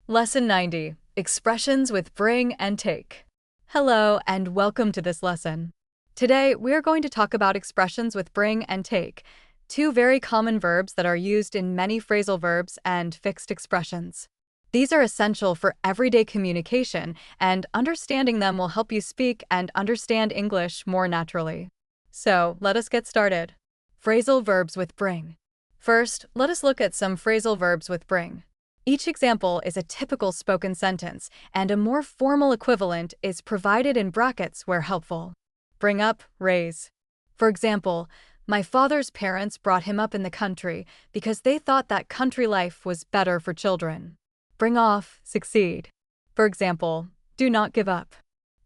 Lesson 90. Expressions with bring and take. Hello and welcome to this lesson. Today, we're going to talk about expressions with bring and take, two very common verbs that are used in many phrasal verbs and fixed expressions. These are essential for everyday communication, and understanding them will help you speak and understand English more naturally. So, let us get started. Phrasal verbs with bring. First, let us look at some phrasal verbs with bring. Each example is a typical spoken sentence, and a more formal equivalent is provided in brackets where helpful. Bring up, raise. For example, my father's parents brought him up in the country because they thought that country life was better for children. Bring off, succeed. For example, do not give up.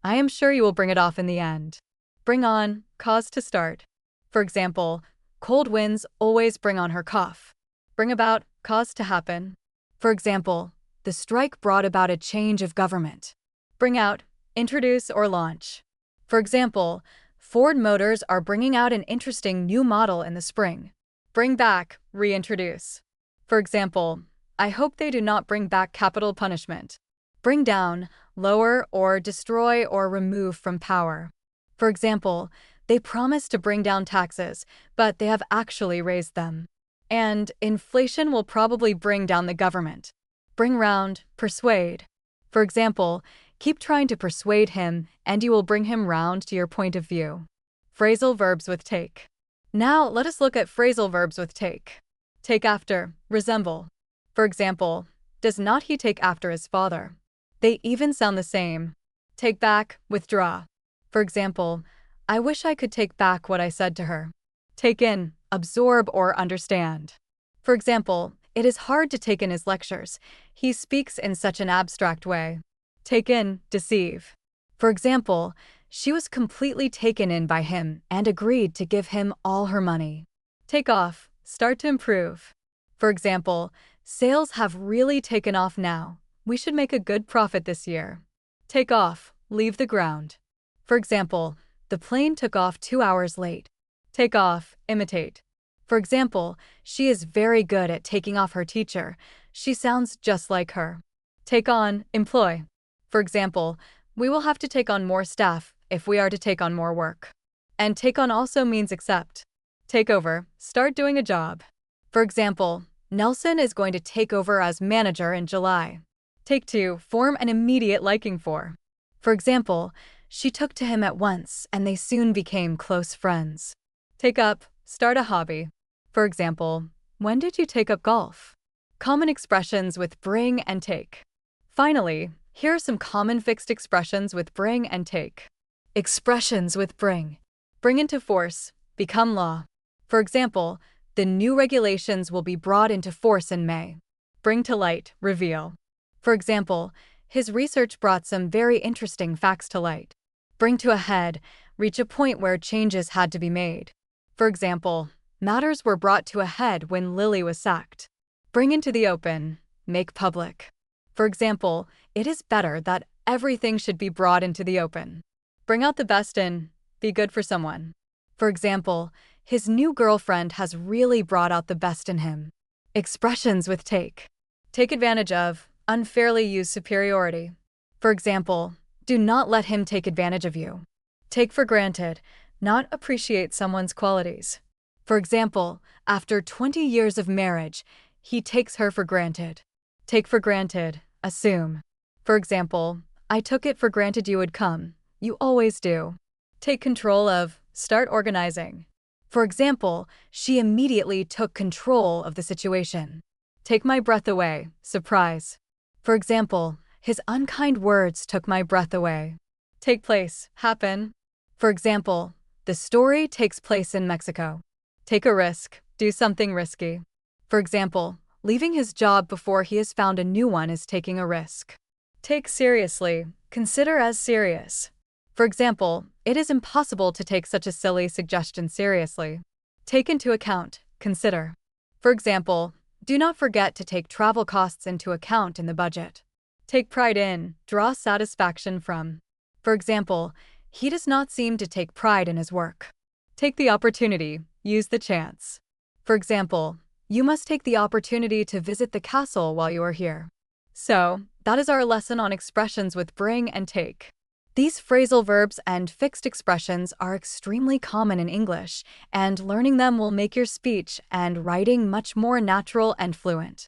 I am sure you will bring it off in the end. Bring on, cause to start. For example, cold winds always bring on her cough. Bring about, cause to happen. For example, the strike brought about a change of government. Bring out, introduce or launch. For example, Ford Motors are bringing out an interesting new model in the spring. Bring back, reintroduce. For example, I hope they do not bring back capital punishment. Bring down, lower or destroy or remove from power. For example, they promise to bring down taxes, but they have actually raised them. And inflation will probably bring down the government. Bring round, persuade. For example, keep trying to persuade him, and you will bring him round to your point of view. Phrasal verbs with take. Now let us look at phrasal verbs with take. Take after, resemble. For example, does not he take after his father? They even sound the same. Take back, withdraw. For example, I wish I could take back what I said to her. Take in, absorb or understand. For example, it is hard to take in his lectures. He speaks in such an abstract way. Take in, deceive. For example, she was completely taken in by him and agreed to give him all her money. Take off, start to improve. For example, sales have really taken off now. We should make a good profit this year. Take off, leave the ground. For example, the plane took off 2 hours late. Take off, imitate. For example, she is very good at taking off her teacher. She sounds just like her. Take on, employ. For example, we will have to take on more staff if we are to take on more work. And take on also means accept. Take over, start doing a job. For example, Nelson is going to take over as manager in July. Take to, form an immediate liking for. For example, she took to him at once and they soon became close friends. Take up, start a hobby. For example, when did you take up golf? Common expressions with bring and take. Finally, here are some common fixed expressions with bring and take. Expressions with bring. Bring into force, become law. For example, the new regulations will be brought into force in May. Bring to light, reveal. For example, his research brought some very interesting facts to light. Bring to a head, reach a point where changes had to be made. For example, matters were brought to a head when Lily was sacked. Bring into the open, make public. For example, it is better that everything should be brought into the open. Bring out the best in, be good for someone. For example, his new girlfriend has really brought out the best in him. Expressions with take. Take advantage of, unfairly use superiority. For example, do not let him take advantage of you. Take for granted, not appreciate someone's qualities. For example, after 20 years of marriage, he takes her for granted. Take for granted, assume. For example, I took it for granted you would come. You always do. Take control of, start organizing. For example, she immediately took control of the situation. Take my breath away, surprise. For example, his unkind words took my breath away. Take place, happen. For example, the story takes place in Mexico. Take a risk, do something risky. For example, leaving his job before he has found a new one is taking a risk. Take seriously, consider as serious. For example, it is impossible to take such a silly suggestion seriously. Take into account, consider. For example, do not forget to take travel costs into account in the budget. Take pride in, draw satisfaction from. For example, he does not seem to take pride in his work. Take the opportunity, use the chance. For example, you must take the opportunity to visit the castle while you are here. So, That is our lesson on expressions with bring and take. These phrasal verbs and fixed expressions are extremely common in English, and learning them will make your speech and writing much more natural and fluent.